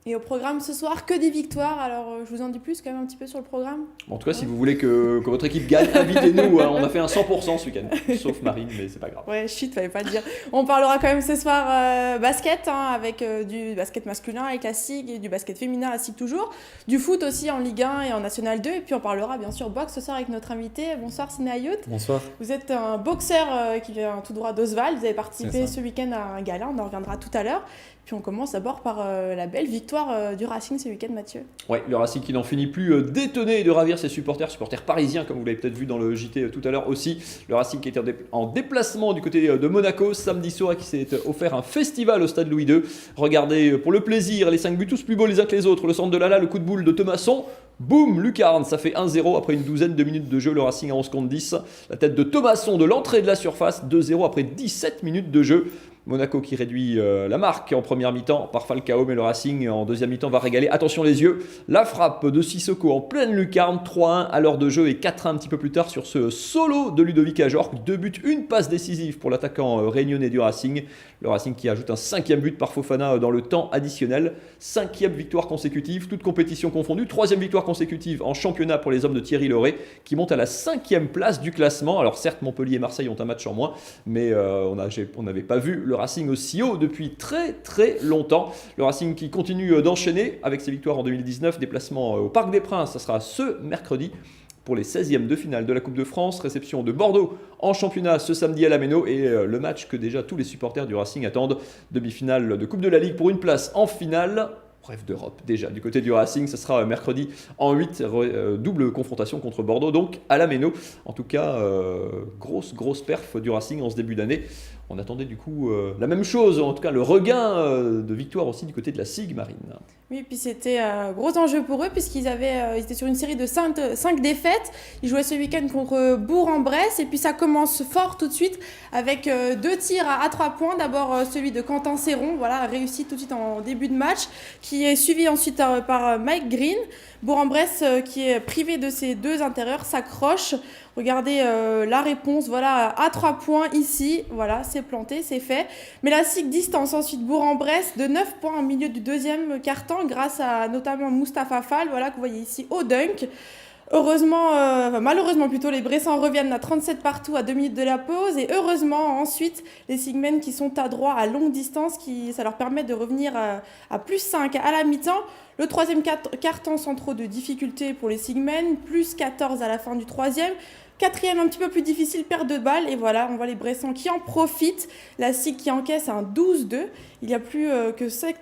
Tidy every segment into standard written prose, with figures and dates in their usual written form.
Et au programme ce soir, que des victoires. Alors, je vous en dis plus quand même un petit peu sur le programme. En tout cas, si vous voulez que votre équipe gagne, invitez-nous. Hein. On a fait un 100% ce week-end, sauf Marine, mais c'est pas grave. Ouais, chut, fallait pas le dire. On parlera quand même ce soir basket, hein, avec du basket masculin avec la SIG, et du basket féminin la SIG toujours, du foot aussi en Ligue 1 et en National 2, et puis on parlera bien sûr boxe ce soir avec notre invité. Bonsoir Sina Ayout. Bonsoir. Vous êtes un boxeur qui vient tout droit d'Oswald, vous avez participé ce week-end à un gala, on en reviendra tout à l'heure. Puis on commence d'abord par la belle victoire du Racing ce week-end, Mathieu. Ouais, le Racing qui n'en finit plus d'étonner et de ravir ses supporters parisiens, comme vous l'avez peut-être vu dans le JT tout à l'heure aussi. Le Racing qui était en déplacement du côté de Monaco samedi soir, qui s'est offert un festival au stade Louis II. Regardez pour le plaisir les 5 buts tous plus beaux les uns que les autres. Le centre de Lala, le coup de boule de Thomasson. Boum, lucarne, ça fait 1-0 après une douzaine de minutes de jeu. Le Racing à 11 contre 10. La tête de Thomasson de l'entrée de la surface, 2-0 après 17 minutes de jeu. Monaco qui réduit la marque en première mi-temps par Falcao, mais le Racing en deuxième mi-temps va régaler. Attention les yeux, la frappe de Sissoko en pleine lucarne, 3-1 à l'heure de jeu et 4-1 un petit peu plus tard sur ce solo de Ludovic Ajorc. 2 buts, une passe décisive pour l'attaquant réunionnais du Racing. Le Racing qui ajoute un 5e but par Fofana dans le temps additionnel. 5e victoire consécutive, toute compétition confondue. 3e victoire consécutive en championnat pour les hommes de Thierry Lauré qui monte à la 5e place du classement. Alors certes, Montpellier et Marseille ont un match en moins, mais on n'avait pas vu le Racing aussi haut depuis très très longtemps. Le Racing qui continue d'enchaîner avec ses victoires en 2019. Déplacement au Parc des Princes, ça sera ce mercredi pour les 16e de finale de la Coupe de France. Réception de Bordeaux en championnat ce samedi à la Méno et le match que déjà tous les supporters du Racing attendent. Demi-finale de Coupe de la Ligue pour une place en finale. Bref, d'Europe déjà. Du côté du Racing, ça sera mercredi en 8, double confrontation contre Bordeaux, donc à la Méno. En tout cas, grosse perf du Racing en ce début d'année. On attendait du coup la même chose, en tout cas le regain de victoire aussi du côté de la SIG Marine. Oui, puis c'était un gros enjeu pour eux puisqu'ils ils étaient sur une série de 5 défaites. Ils jouaient ce week-end contre Bourg-en-Bresse et puis ça commence fort tout de suite avec 2 tirs à 3 points. D'abord celui de Quentin Serron, voilà, réussi tout de suite en début de match, qui est suivi ensuite par Mike Green. Bourg-en-Bresse qui est privé de ses 2 intérieurs s'accroche. Regardez la réponse, voilà, à 3 points ici, voilà, c'est planté, c'est fait. Mais la SIG distance ensuite Bourg-en-Bresse de 9 points au milieu du deuxième quart-temps grâce à notamment Mustapha Fall, voilà, que vous voyez ici au dunk. Malheureusement plutôt, les Bressans reviennent à 37 partout à 2 minutes de la pause et heureusement ensuite les Sigmen qui sont à droit à longue distance, ça leur permet de revenir à plus 5 à la mi-temps. Le troisième quart-temps sans trop de difficultés pour les Sigmen, plus 14 à la fin du troisième. Quatrième, un petit peu plus difficile, perte de balle. Et voilà, on voit les Bressans qui en profitent. La SIG qui encaisse un 12-2. Il n'y a plus que 7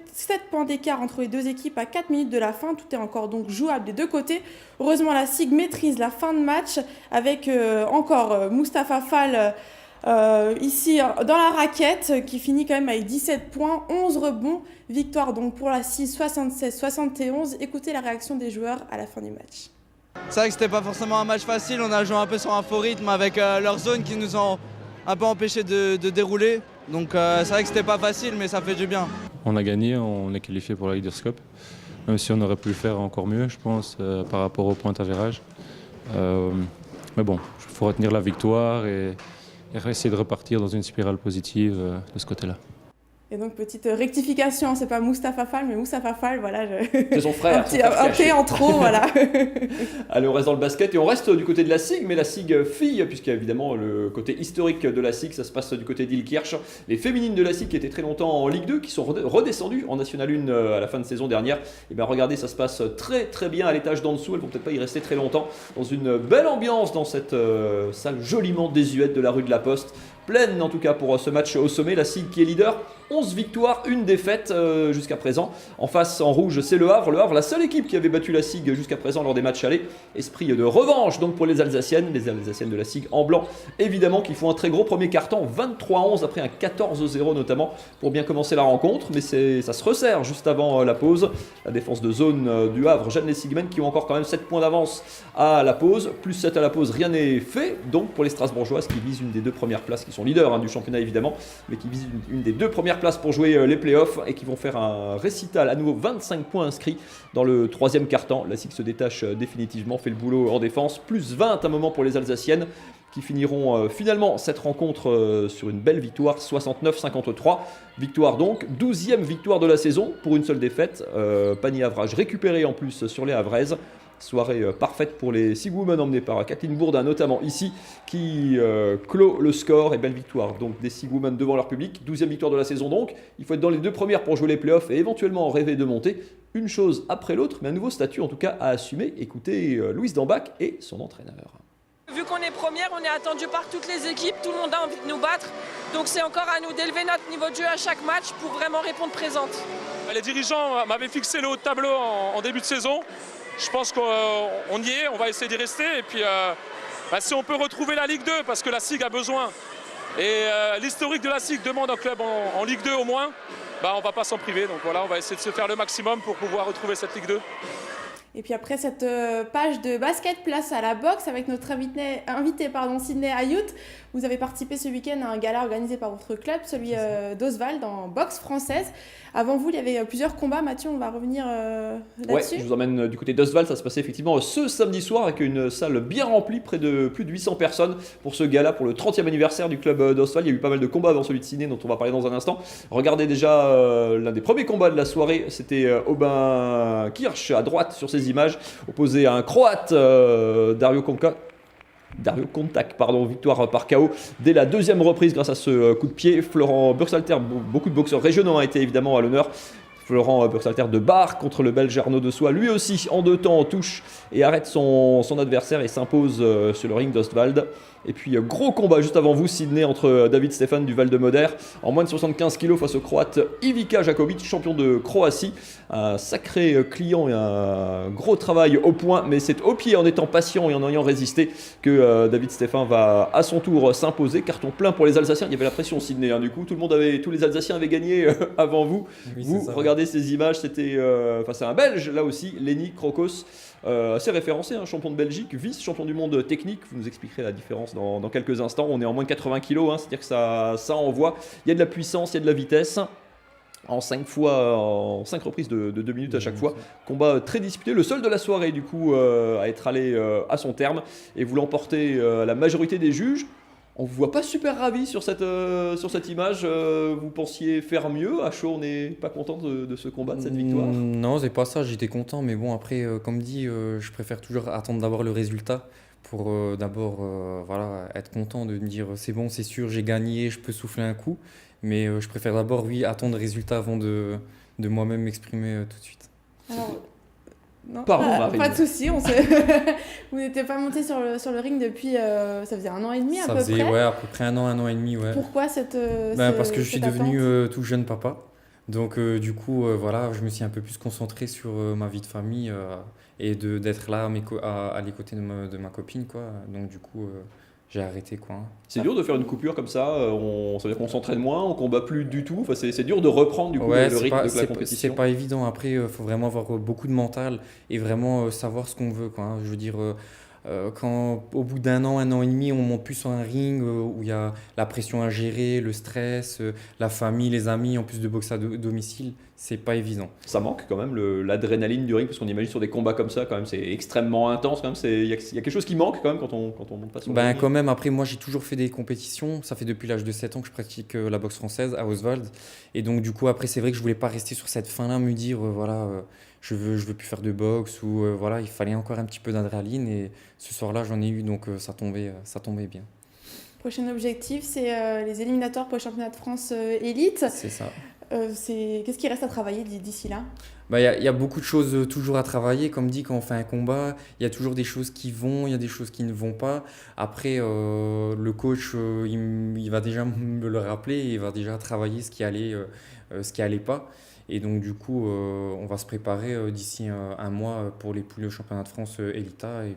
points d'écart entre les deux équipes à 4 minutes de la fin. Tout est encore donc jouable des deux côtés. Heureusement, la SIG maîtrise la fin de match avec encore Mustapha Fall ici dans la raquette qui finit quand même avec 17 points, 11 rebonds. Victoire donc pour la SIG 76-71. Écoutez la réaction des joueurs à la fin du match. C'est vrai que c'était pas forcément un match facile, on a joué un peu sur un faux rythme avec leur zone qui nous ont un peu empêché de dérouler. Donc c'est vrai que c'était pas facile mais ça fait du bien. On a gagné, on est qualifié pour la Leaders Cup, même si on aurait pu le faire encore mieux je pense par rapport au point d'avérage. Mais bon, il faut retenir la victoire et essayer de repartir dans une spirale positive de ce côté-là. Et donc, petite rectification, c'est pas Mustapha Fall, mais Mustapha Fall, voilà. C'est son frère. Un P en trop, voilà. Allez, on reste dans le basket et on reste du côté de la SIG, mais la SIG fille, puisqu'il y a évidemment le côté historique de la SIG, ça se passe du côté d'Ilkirch. Les féminines de la SIG qui étaient très longtemps en Ligue 2, qui sont redescendues en National 1 à la fin de saison dernière. Et bien regardez, ça se passe très très bien à l'étage d'en dessous, elles vont peut-être pas y rester très longtemps, dans une belle ambiance dans cette salle joliment désuète de la rue de la Poste. Pleine en tout cas pour ce match au sommet, la SIG qui est leader, 11 victoires, 1 défaite jusqu'à présent. En face en rouge c'est Le Havre, la seule équipe qui avait battu la SIG jusqu'à présent lors des matchs allés. Esprit de revanche donc pour les Alsaciennes de la SIG en blanc évidemment qui font un très gros premier quart-temps, 23-11 après un 14-0 notamment pour bien commencer la rencontre, mais ça se resserre juste avant la pause. La défense de zone du Havre gêne les Sigmen qui ont encore quand même 7 points d'avance à la pause, plus 7 à la pause, rien n'est fait donc pour les Strasbourgeoises qui visent une des 2 premières places, qui sont leaders du championnat évidemment, mais qui visent une des 2 premières places pour jouer les playoffs et qui vont faire un récital à nouveau, 25 points inscrits dans le 3e quart-temps. La SIG se détache définitivement, fait le boulot en défense, plus 20 à un moment pour les Alsaciennes. qui finiront finalement cette rencontre sur une belle victoire, 69-53. Victoire donc, 12e victoire de la saison pour une seule défaite. Panier average récupéré en plus sur les Havraises. Soirée parfaite pour les Sig Women emmenées par Kathleen Bourdin notamment ici qui clôt le score et belle victoire donc des Sig Women devant leur public. 12e victoire de la saison donc. Il faut être dans les 2 premières pour jouer les playoffs et éventuellement rêver de monter. Une chose après l'autre, mais un nouveau statut en tout cas à assumer. Écoutez Louise Dambach et son entraîneur. Vu qu'on est première, on est attendu par toutes les équipes, tout le monde a envie de nous battre. Donc c'est encore à nous d'élever notre niveau de jeu à chaque match pour vraiment répondre présente. Les dirigeants m'avaient fixé le haut de tableau en début de saison. Je pense qu'on y est, on va essayer d'y rester. Et puis si on peut retrouver la Ligue 2, parce que la SIG a besoin, et l'historique de la SIG demande un club en Ligue 2 au moins, on ne va pas s'en priver. Donc voilà, on va essayer de se faire le maximum pour pouvoir retrouver cette Ligue 2. Et puis après cette page de basket, place à la boxe avec notre invité Sydney Ayout. Vous avez participé ce week-end à un gala organisé par votre club, celui d'Oswald en boxe française. Avant vous, il y avait plusieurs combats. Mathieu, on va revenir là-dessus. Ouais, je vous emmène du côté d'Oswald. Ça se passait effectivement ce samedi soir avec une salle bien remplie, près de plus de 800 personnes pour ce gala, pour le 30e anniversaire du club d'Oswald. Il y a eu pas mal de combats avant celui de Sydney dont on va parler dans un instant. Regardez déjà l'un des premiers combats de la soirée. C'était Aubin Kirsch à droite sur ces images, opposé à un Croate, Dario Kontak, victoire par KO dès la 2e reprise grâce à ce coup de pied. Florent Burkhalter, beaucoup de boxeurs régionaux ont été évidemment à l'honneur. Florent Burkhalter de Bar contre le Belge Arnaud de Soie, lui aussi en 2 temps touche et arrête son adversaire et s'impose sur le ring d'Ostwald. Et puis gros combat juste avant vous, Sydney, entre David Stefan du Val-de-Moder en moins de 75 kg face au Croate Ivica Jakovic, champion de Croatie. Un sacré client et un gros travail au point, mais c'est au pied en étant patient et en ayant résisté que David Stefan va à son tour s'imposer. Carton plein pour les Alsaciens, il y avait la pression Sydney, du coup tous les Alsaciens avaient gagné avant vous. Oui, vous regardez ces images, c'était c'est un Belge là aussi, Lenny Krokos. Assez référencé, champion de Belgique, vice-champion du monde technique. Vous nous expliquerez la différence dans quelques instants. On est en moins de 80 kg, c'est-à-dire que ça envoie. Il y a de la puissance, il y a de la vitesse. En 5 reprises de 2 minutes à chaque fois. Combat très disputé, le seul de la soirée du coup à être allé à son terme. Et vous l'emportez la majorité des juges. On ne vous voit pas super ravi sur cette image. Vous pensiez faire mieux. À chaud, on n'est pas content de ce combat, de cette victoire. Non, c'est pas ça. J'étais content. Mais bon, après, comme dit, je préfère toujours attendre d'avoir le résultat pour d'abord être content de me dire c'est bon, c'est sûr, j'ai gagné, je peux souffler un coup. Mais je préfère d'abord, attendre le résultat avant de moi-même m'exprimer tout de suite. Alors, non, Pardon, Marine. pas de souci. Vous n'étiez pas monté sur le ring depuis. Ça faisait 1 an et demi à peu près. Ça faisait à peu près 1 an et demi. Ouais. Pourquoi cette. Parce que je suis cette devenu attente tout jeune papa. Donc du coup, je me suis un peu plus concentré sur ma vie de famille et d'être là à les côtés de ma copine, quoi. Donc du coup, j'ai arrêté, quoi. C'est dur de faire une coupure comme ça. Ça veut dire qu'on s'entraîne moins, on combat plus du tout. Enfin, c'est dur de reprendre du coup le rythme de la compétition. C'est pas évident. Après, faut vraiment avoir beaucoup de mental et vraiment savoir ce qu'on veut, quoi. Je veux dire. Quand au bout d'1 an et demi, on monte plus sur un ring où il y a la pression à gérer, le stress, la famille, les amis, en plus de boxe à domicile, c'est pas évident. Ça manque quand même l'adrénaline du ring, parce qu'on imagine sur des combats comme ça, quand même, c'est extrêmement intense. Il y a quelque chose qui manque quand même quand on monte pas sur le ring. Quand même, après, moi j'ai toujours fait des compétitions. Ça fait depuis l'âge de 7 ans que je pratique la boxe française à Oswald. Et donc, du coup, après, c'est vrai que je voulais pas rester sur cette fin-là, me dire, je veux plus faire de boxe ou il fallait encore un petit peu d'adrénaline et ce soir-là j'en ai eu donc ça tombait bien. Prochain objectif, c'est les éliminatoires pour le championnat de France élite. C'est ça. Qu'est-ce qui reste à travailler d'ici là ? Y a beaucoup de choses toujours à travailler, comme dit, quand on fait un combat, il y a toujours des choses qui vont, il y a des choses qui ne vont pas. Après, le coach, il va déjà me le rappeler, et il va déjà travailler ce qui allait pas. Et donc du coup, on va se préparer d'ici 1 mois pour les poules au championnat de France Elita et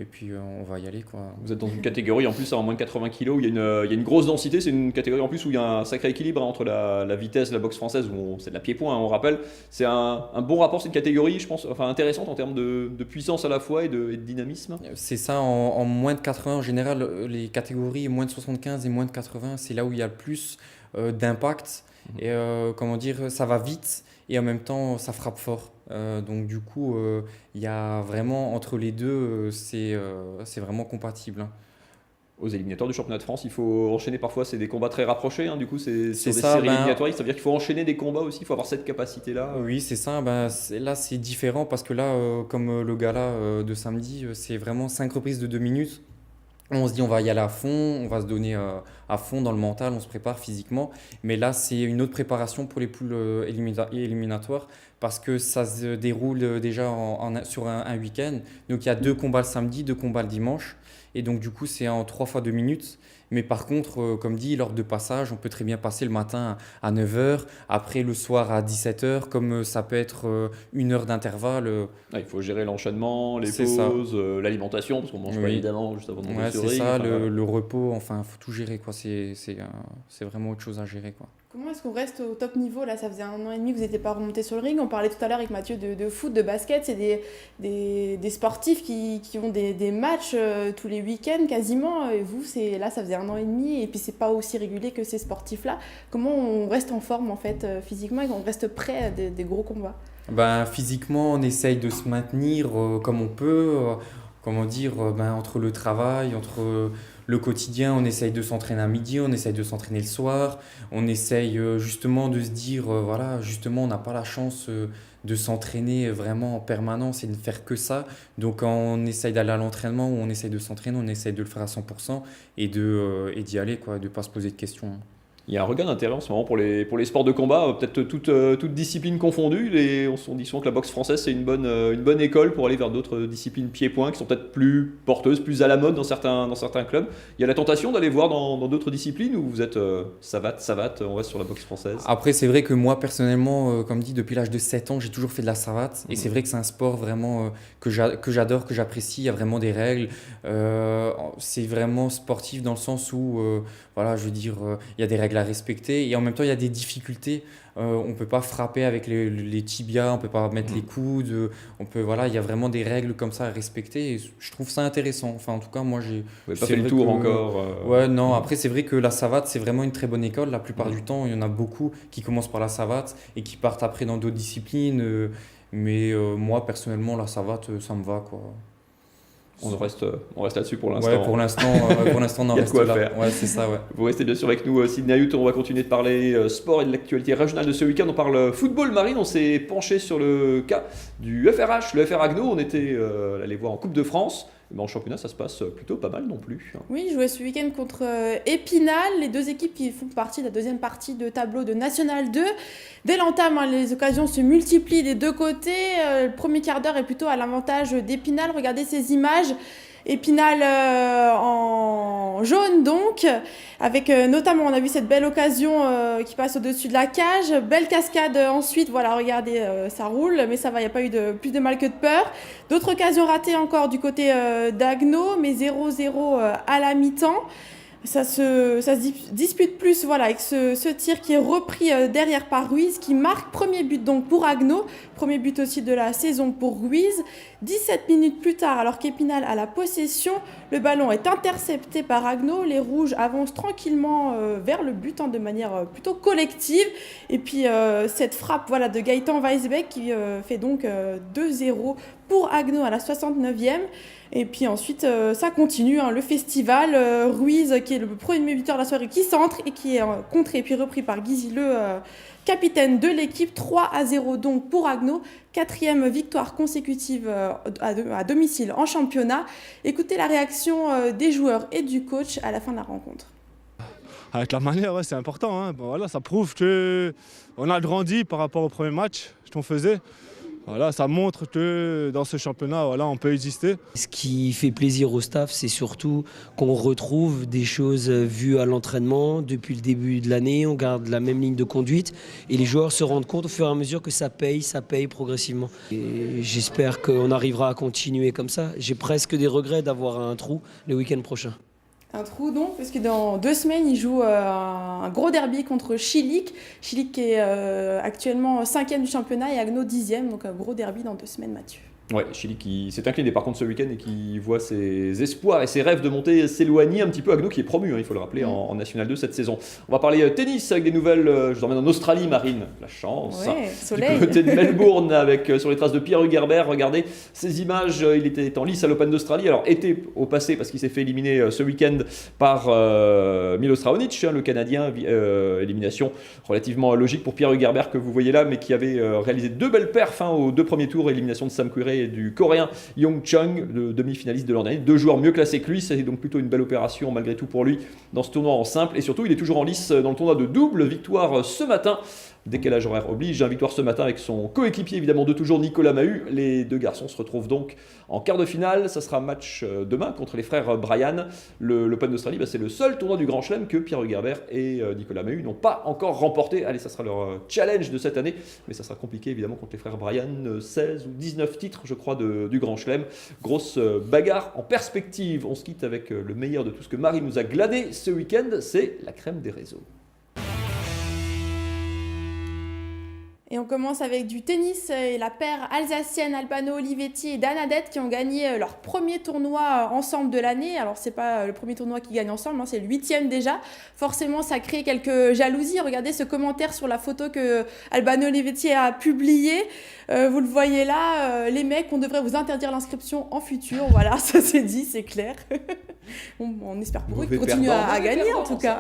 puis on va y aller, quoi. Vous êtes dans une catégorie en plus en moins de 80 kg où il y a une grosse densité. C'est une catégorie en plus où il y a un sacré équilibre entre la vitesse, la boxe française où c'est de la pied-point, on rappelle. C'est un bon rapport, c'est une catégorie, je pense, intéressante en termes de puissance à la fois et de dynamisme. C'est ça, en moins de 80 en général, les catégories moins de 75 et moins de 80, c'est là où il y a le plus d'impact. Et ça va vite et en même temps ça frappe fort. Donc du coup, il y a vraiment entre les deux, c'est vraiment compatible, hein. Aux éliminatoires du championnat de France, il faut enchaîner parfois, c'est des combats très rapprochés, hein, du coup c'est sur des ça, séries ben, éliminatoires, ça veut dire qu'il faut enchaîner des combats aussi, il faut avoir cette capacité-là. Oui, c'est ça. Ben, là, c'est différent parce que là, comme le gala de samedi, c'est vraiment 5 reprises de 2 minutes. On se dit on va y aller à fond, on va se donner à fond dans le mental, on se prépare physiquement. Mais là, c'est une autre préparation pour les poules éliminatoires parce que ça se déroule déjà sur un week-end. Donc il y a 2 combats le samedi, 2 combats le dimanche. Et donc du coup, c'est en 3 fois 2 minutes. Mais par contre, comme dit, lors de passage, on peut très bien passer le matin à 9h, après le soir à 17h, comme ça peut être 1 heure d'intervalle. Il faut gérer l'enchaînement, les C'est ça. pauses, l'alimentation, parce qu'on mange pas Oui. évidemment juste avant de manger Ouais, sur c'est ring, ça, enfin, voilà. le repos, enfin, faut tout gérer, quoi. C'est vraiment autre chose à gérer, quoi. Comment est-ce qu'on reste au top niveau là? Ça faisait 1 an et demi que vous n'étiez pas remonté sur le ring. On parlait tout à l'heure avec Mathieu de foot, de basket. C'est des sportifs qui ont des matchs tous les week-ends quasiment. Et vous, là, ça faisait 1 an et demi et puis c'est pas aussi régulier que ces sportifs-là. Comment on reste en forme en fait physiquement et qu'on reste prêt à des gros combats? Ben, physiquement, on essaye de se maintenir comme on peut. Comment dire, ben, entre le travail, entre le quotidien, on essaye de s'entraîner à midi, on essaye de s'entraîner le soir. On essaye justement de se dire, voilà, justement, on n'a pas la chance de s'entraîner vraiment en permanence et de ne faire que ça. Donc, quand on essaye d'aller à l'entraînement ou on essaye de s'entraîner, on essaye de le faire à 100% et d'y aller, quoi, de ne pas se poser de questions. Il y a un regain d'intérêt en ce moment pour les sports de combat, peut-être toute discipline confondue. On dit souvent que la boxe française c'est une bonne école pour aller vers d'autres disciplines pieds-poings qui sont peut-être plus porteuses, plus à la mode dans certains clubs. Il y a la tentation d'aller voir dans d'autres disciplines où vous êtes savate, on reste sur la boxe française. Après, c'est vrai que moi, personnellement, comme dit, depuis l'âge de 7 ans, j'ai toujours fait de la savate. Et c'est vrai que c'est un sport vraiment que j'adore, que j'apprécie. Il y a vraiment des règles. C'est vraiment sportif dans le sens où, voilà, je veux dire, il y a des règles à respecter. Et en même temps, il y a des difficultés. On ne peut pas frapper avec les tibias, on ne peut pas mettre les coudes. Voilà, il y a vraiment des règles comme ça à respecter. Et je trouve ça intéressant. Enfin, en tout cas, moi, Vous n'avez c'est pas fait le vrai tour que- encore. Ouais, non, après c'est vrai que la savate c'est vraiment une très bonne école. La plupart du temps, il y en a beaucoup qui commencent par la savate et qui partent après dans d'autres disciplines. Mais moi personnellement, la savate, ça me va, quoi. On reste là-dessus pour l'instant. Ouais, pour l'instant, on en Il y a de reste quoi là. faire. Ouais, c'est ça, ouais. Vous restez bien sûr avec nous, Sydney Ayut. On va continuer de parler sport et de l'actualité régionale de ce week-end. On parle football marine. On s'est penché sur le cas du FRH, le FR Agno. On était allé voir en Coupe de France. Mais en championnat, ça se passe plutôt pas mal non plus. Oui, joué ce week-end contre Épinal, les 2 équipes qui font partie de la deuxième partie de tableau de National 2. Dès l'entame, les occasions se multiplient des 2 côtés. Le premier quart d'heure est plutôt à l'avantage d'Épinal. Regardez ces images. Épinal en jaune donc, avec notamment on a vu cette belle occasion qui passe au-dessus de la cage, belle cascade ensuite, voilà regardez ça roule mais ça va, il n'y a pas eu plus de mal que de peur. D'autres occasions ratées encore du côté d'Agno mais 0-0 à la mi-temps. Ça se dispute plus voilà, avec ce tir qui est repris derrière par Ruiz qui marque premier but donc pour Agno, premier but aussi de la saison pour Ruiz. 17 minutes plus tard, alors qu'Épinal a la possession, le ballon est intercepté par Agno, les Rouges avancent tranquillement vers le but de manière plutôt collective et puis cette frappe voilà, de Gaëtan Weisbeck qui fait donc 2-0 pour Agno à la 69e. Et puis ensuite, ça continue, le festival. Ruiz, qui est le premier buteur de la soirée, qui centre et qui est contré et puis repris par Guizy, le capitaine de l'équipe. 3-0 donc pour Agno. 4e victoire consécutive à domicile en championnat. Écoutez la réaction des joueurs et du coach à la fin de la rencontre. Avec la manière, ouais, c'est important. Hein. Bon, voilà, ça prouve qu'on a grandi par rapport au premier match qu'on faisait. Voilà, ça montre que dans ce championnat, voilà, on peut exister. Ce qui fait plaisir au staff, c'est surtout qu'on retrouve des choses vues à l'entraînement depuis le début de l'année. On garde la même ligne de conduite et les joueurs se rendent compte au fur et à mesure que ça paye progressivement. Et j'espère qu'on arrivera à continuer comme ça. J'ai presque des regrets d'avoir un trou le week-end prochain. Un trou donc, parce que dans 2 semaines, il joue un gros derby contre Chilik. Chilik qui est actuellement 5e du championnat et Agno 10e, donc un gros derby dans 2 semaines, Mathieu. Ouais, Chili qui s'est incliné par contre ce week-end et qui voit ses espoirs et ses rêves de monter s'éloigner un petit peu. Agno qui est promu, il faut le rappeler, en National 2 cette saison. On va parler tennis avec des nouvelles. Je vous emmène en Australie, Marine. La chance. Ouais, soleil. Du côté de Melbourne, avec sur les traces de Pierre Hugerbert. Regardez ces images. Il était en lice à l'Open d'Australie. Alors, était au passé parce qu'il s'est fait éliminer ce week-end par Milos Raonic, le Canadien. Élimination relativement logique pour Pierre Hugerbert que vous voyez là, mais qui avait réalisé 2 belles perfs aux 2 premiers tours. Élimination de Sam Querrey et du Coréen Young Chung, le demi-finaliste de l'an dernier. 2 joueurs mieux classés que lui, c'est donc plutôt une belle opération malgré tout pour lui dans ce tournoi en simple. Et surtout, il est toujours en lice dans le tournoi de double. Victoire ce matin, décalage horaire oblige, victoire ce matin avec son coéquipier évidemment de toujours Nicolas Mahut. Les 2 garçons se retrouvent donc en quart de finale. Ça sera match demain contre les frères Bryan. L'Open d'Australie, c'est le seul tournoi du Grand Chelem que Pierre Hugerbert et Nicolas Mahut n'ont pas encore remporté. Allez, ça sera leur challenge de cette année, mais ça sera compliqué évidemment contre les frères Bryan. 16 ou 19 titres je crois du Grand Chelem. Grosse bagarre en perspective. On se quitte avec le meilleur de tout ce que Marie nous a gladé ce week-end, c'est la crème des réseaux. Et on commence avec du tennis et la paire alsacienne Albano Olivetti et Danadette qui ont gagné leur premier tournoi ensemble de l'année. Alors c'est pas le premier tournoi qu'ils gagnent ensemble, c'est le 8e déjà. Forcément ça crée quelques jalousies. Regardez ce commentaire sur la photo que Albano Olivetti a publiée. Vous le voyez là, les mecs, on devrait vous interdire l'inscription en futur. Voilà, ça c'est dit, c'est clair. On espère pour eux qu'ils continuent à gagner en tout cas.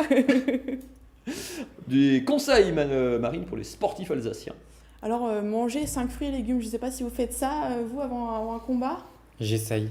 Des conseils, Marine, pour les sportifs alsaciens. Alors, manger 5 fruits et légumes, je ne sais pas si vous faites ça, vous, avant un combat. J'essaye.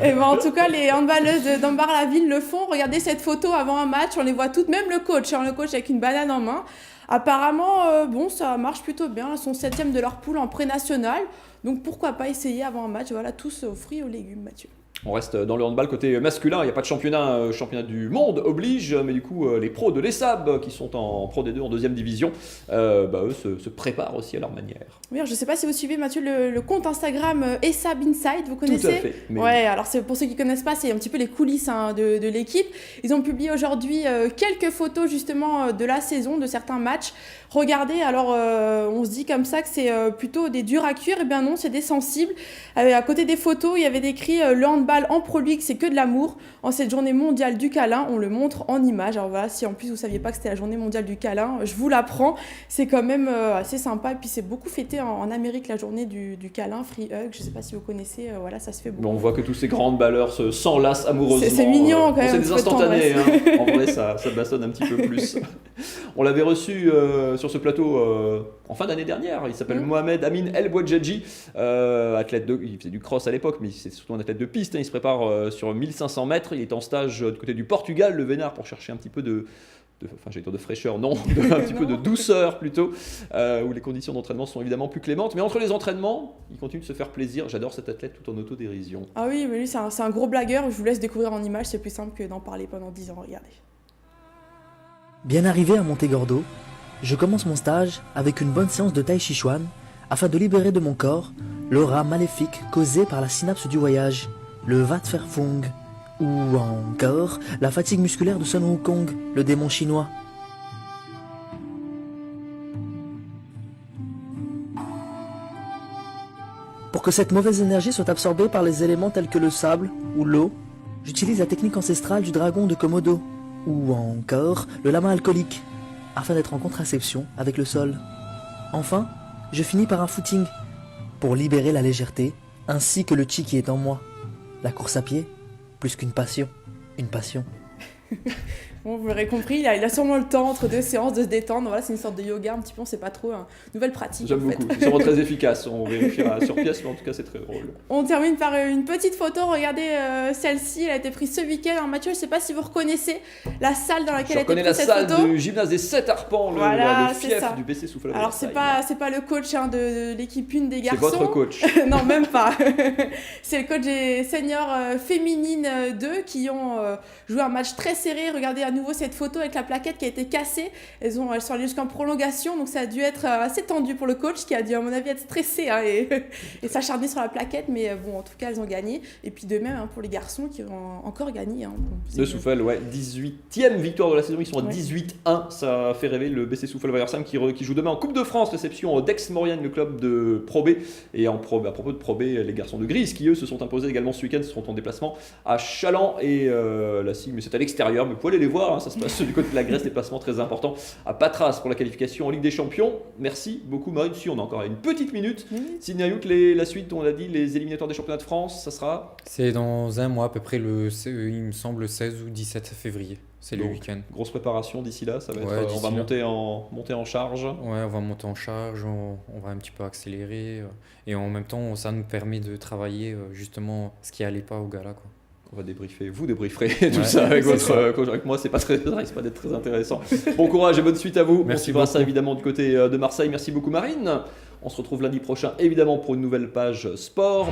Et en tout cas, les handballeuses d'Ambar-la-Ville le font. Regardez cette photo avant un match, on les voit toutes, même le coach avec une banane en main. Apparemment, ça marche plutôt bien. Elles sont 7e de leur poule en pré-national. Donc, pourquoi pas essayer avant un match. Voilà, tous aux fruits et aux légumes, Mathieu. On reste dans le handball côté masculin, il n'y a pas de championnat du monde oblige, mais du coup les pros de l'ESAB qui sont en Pro D2 en 2e division, eux se préparent aussi à leur manière. Oui, alors je ne sais pas si vous suivez Mathieu le compte Instagram ESAB Inside, vous connaissez ? Tout à fait. Ouais, alors c'est, pour ceux qui ne connaissent pas, c'est un petit peu les coulisses de l'équipe. Ils ont publié aujourd'hui quelques photos justement de la saison, de certains matchs. Regardez, alors on se dit comme ça que c'est plutôt des durs à cuire, et bien non, c'est des sensibles. À côté des photos, il y avait écrit le handball en Pro League, c'est que de l'amour. En cette journée mondiale du câlin, on le montre en images. Alors voilà, si en plus vous ne saviez pas que c'était la journée mondiale du câlin, je vous l'apprends. C'est quand même assez sympa. Et puis c'est beaucoup fêté en Amérique, la journée du câlin, Free Hug. Je ne sais pas si vous connaissez, voilà, ça se fait beaucoup. Bon, on voit que tous ces grands handballeurs s'enlacent amoureusement. C'est mignon quand même. C'est des instantanés, en vrai ça bastonne un petit peu plus. On l'avait reçu sur ce plateau en fin d'année dernière. Il s'appelle Mohamed Amin El Bouadjadji, athlète il faisait du cross à l'époque, mais c'est surtout un athlète de piste. Il se prépare sur 1500 mètres. Il est en stage du côté du Portugal, le Vénard, pour chercher un petit peu de fraîcheur, non, un petit peu de douceur plutôt, où les conditions d'entraînement sont évidemment plus clémentes. Mais entre les entraînements, il continue de se faire plaisir. J'adore cet athlète tout en autodérision. Ah oui, mais lui, c'est un gros blagueur. Je vous laisse découvrir en images. C'est plus simple que d'en parler pendant 10 ans. Regardez. Bien arrivé à Montegordo, je commence mon stage avec une bonne séance de Tai Chi Chuan afin de libérer de mon corps l'aura maléfique causée par la synapse du voyage, le Wat Fer Fung, ou encore la fatigue musculaire de Sun Wukong, le démon chinois. Pour que cette mauvaise énergie soit absorbée par les éléments tels que le sable ou l'eau, j'utilise la technique ancestrale du dragon de Komodo, ou encore le lama alcoolique, afin d'être en contraception avec le sol. Enfin, je finis par un footing, pour libérer la légèreté, ainsi que le chi qui est en moi. La course à pied, plus qu'une passion, une passion. Bon, vous l'aurez compris, il a sûrement le temps entre 2 séances de se détendre. Voilà, c'est une sorte de yoga un petit peu, on ne sait pas trop. Nouvelle pratique. J'aime beaucoup, c'est sûrement très efficace. On vérifiera sur pièce, mais en tout cas, c'est très drôle. On termine par une petite photo. Regardez celle-ci, elle a été prise ce week-end. Alors, Mathieu, je ne sais pas si vous reconnaissez la salle dans laquelle a été prise cette photo. Je reconnais la salle du gymnase des 7 arpents, voilà, le fief du BC Souffle. Alors, c'est pas le coach de l'équipe 1 des garçons. C'est votre coach. Non, même pas. C'est le coach des seniors féminines 2 qui ont joué un match très serré. Regardez à nouveau cette photo avec la plaquette qui a été cassée. Elles sont allées jusqu'en prolongation, donc ça a dû être assez tendu pour le coach qui a dû, à mon avis, être stressé hein, et s'acharner sur la plaquette. Mais bon, en tout cas, elles ont gagné. Et puis de même hein, pour les garçons qui ont encore gagné. Hein. De Souffel, ouais, 18e victoire de la saison, ils sont à 18-1. Ça fait rêver le BC Souffel Waversheim qui joue demain en Coupe de France, réception d'Aix-Maurienne, le club de Pro B. Et à propos de Pro B, les garçons de Grise qui eux se sont imposés également ce week-end, seront en déplacement à Chaland et la SIG, mais c'est à l'extérieur, mais vous pouvez aller les voir, hein, ça se passe du côté de la Grèce, déplacement très important à Patras pour la qualification en Ligue des Champions. Merci beaucoup Marine, si on a encore une petite minute. Sydney Ayout, la suite, on l'a dit, les éliminatoires des championnats de France, ça sera C'est dans un mois à peu près, il me semble le 16 ou 17 février. C'est le week-end. Grosse préparation d'ici là, ça va Ouais, être, on va monter en charge. Ouais, on va monter en charge, on va un petit peu accélérer et en même temps ça nous permet de travailler justement ce qui allait pas au gala quoi. On va débriefer, vous débrieferez tout ça avec votre coach. Avec moi, c'est pas très, ça risque pas d'être très intéressant. Bon courage et bonne suite à vous. Merci on suivra beaucoup. ça évidemment du côté de Marseille. Merci beaucoup Marine. On se retrouve lundi prochain évidemment pour une nouvelle page sport.